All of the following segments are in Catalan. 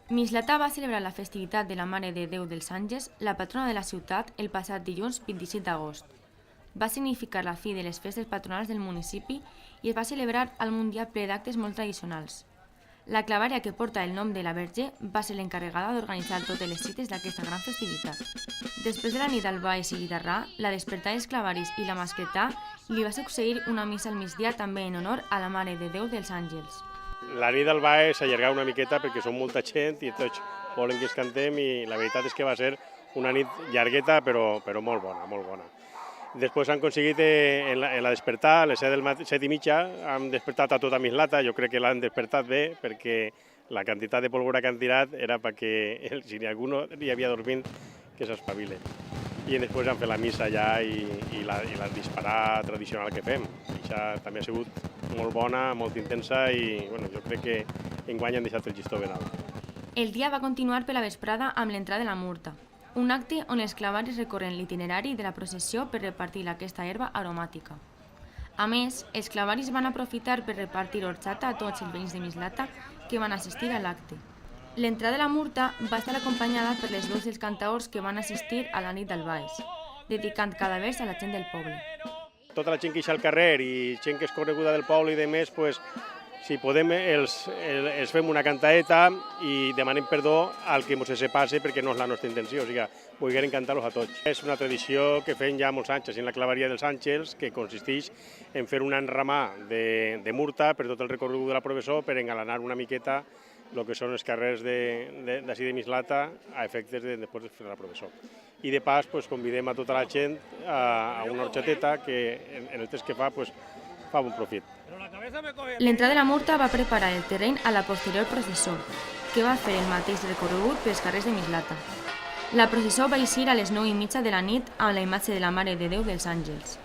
Mislata va celebrar la festivitat de la Mare de Déu dels Àngels, la patrona de la ciutat, el passat dilluns 27 d'agost. Va significar la fi de les festes patronals del municipi i es va celebrar al Mundial ple d'actes molt tradicionals. La clavària que porta el nom de la Verge va ser l'encarregada d'organitzar totes les cites d'aquesta gran festivitat. Després de la nit al baix i guitarrà, la despertar dels clavaris i la mascletà, li va succeir una missa al migdia també en honor a la Mare de Déu dels Àngels. La nit del ball s'allargava una miqueta perquè som molta gent i tots volen que es cantem i la veritat és que va ser una nit llargueta però molt bona, molt bona. Després han aconseguit en la despertar, a les 7:30, han despertat a tota Mislata, jo crec que l'han despertat bé perquè la quantitat de pólvora que han tirat era perquè si algú hi havia dormint que s'espavile. I després han fet la missa allà i la disparar tradicional que fem. Això també ha sigut molt bona, molt intensa i jo crec que enguany han deixat el llistó ben alt. El dia va continuar per la vesprada amb l'entrada de la Murta, un acte on els clavaris recorren l'itinerari de la processió per repartir aquesta herba aromàtica. A més, els clavaris van aprofitar per repartir horchata a tots els veïns de Mislata que van assistir a l'acte. L'entrada de la Murta va estar acompanyada per les veus dels cantaors que van assistir a la nit del Baix, dedicant cada vers a la gent del poble. Tota la gent que hi ha al carrer i gent que és coneguda del poble i de més, si podem els fem una cantaeta i demanem perdó al que ens se passe perquè no és la nostra intenció, o sigui, volguem cantar-los a tots. És una tradició que fem ja molts anys en la claveria dels Àngels, que consisteix en fer un enramar de Murta per tot el recorregut de la processó per engalanar una miqueta el que són els carrers d'ací de Mislata a efectes de després de fer la processó. I de pas convidem a tota la gent a una horchateta que en el temps que fa bon profit. L'entrada de la Murta va preparar el terreny a la posterior processó, que va fer el mateix recorregut pels carrers de Mislata. La processó va eixir a les 9:30 de la nit amb la imatge de la Mare de Déu dels Àngels.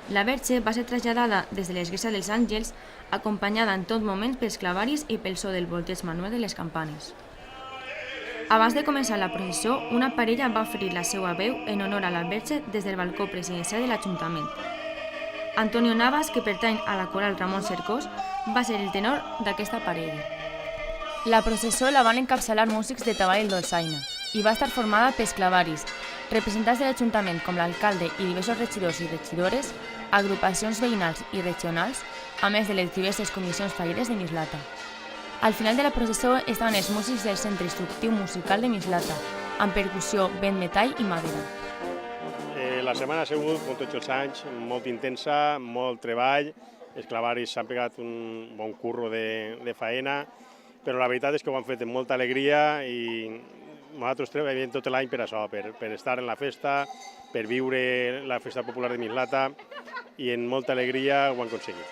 La Verge va ser traslladada des de l'església dels Àngels, acompanyada en tot moment pels clavaris i pel so del volteig manual de les campanes. Abans de començar la processó, una parella va oferir la seva veu en honor a la Verge des del balcó presidencial de l'Ajuntament. Antonio Navas, que pertany a la coral Ramon Cercós, va ser el tenor d'aquesta parella. La processó la van encapçalar músics de Taball Dolçaina i va estar formada pels clavaris, representats de l'Ajuntament com l'alcalde i diversos regidors i regidores, agrupacions veïnals i regionals, a més de les diverses comissions falleres de Mislata. Al final de la processó estaven els músics del Centre Instructiu Musical de Mislata, amb percussió, vent, metall i madera. La setmana ha sigut, com tots els anys, molt intensa, molt treball. Els clavaris s'han pegat un bon curro de faena, però la veritat és que ho han fet amb molta alegria i nosaltres treballem tot l'any per això, per estar en la festa, per viure la festa popular de Mislata i amb molta alegria ho han aconseguit.